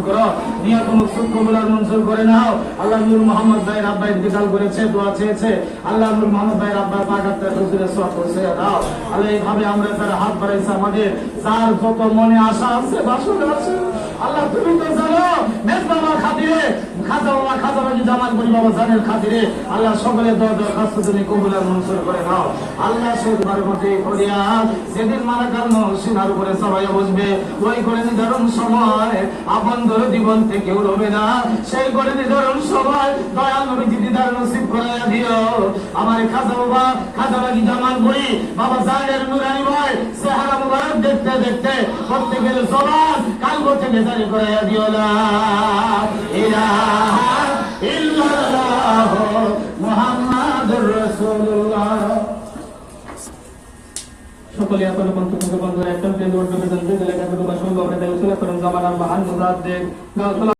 করো, নিয়ত মকসুদ কবুল আর মঞ্জুর করে নাও। আল্লাহ নূর মোহাম্মদ ভাইয়ের আব্বা ইন্তেকাল করেছে, দোয়া চেয়েছে, আল্লাহ নূর মোহাম্মদ ভাইয়ের আব্বা পাক আপনার হুজুরের সওয়াব পৌঁছে দাও। আল্লাহ এইভাবে আমরা যারা হাত বাড়াইছে, আমাদের যার যত মনে আশা আছে, বাসনা আছে, আল্লাহ তুমি তো জানো, মেজ বাবার খাতিরে, খাজা বাবা, খাজা বাজি জামাল বলি বাবা জানের খাতিরে আল্লাহ সকলের দরখাস্ত তুমি কবুল আর মঞ্জুর করে নাও। আল্লাহ সবার মতে ফরিয়াদ, যেদিন মালাকাল সিনার উপরে সবাই বসবে, ওই করে নির্ধারণ সময় আপন ধরে জীবন থেকেও রবে না, সেই করে নির্ধারণ সময় দয়াল নবী দিদার নসিব করে দিও। আমার খাজা বাবা, খাজা বাজি জামাল বলি বাবা জানের নুরানি ভাই চেহারা মুবারক দেখতে দেখতে প্রত্যেকের জবান কালব থেকে জারি করে দিও। লা ইলাহা ইল্লাল্লাহ মুহাম্মাদুর রাসূলুল্লাহ। সকলে আপনার বন্ধু একটা প্লেন ওয়ার্ড প্রেজেন্ট করে লেখা করে সম্ভব এটা উসুল করেন জামানার মহান মুজাদ্দিদ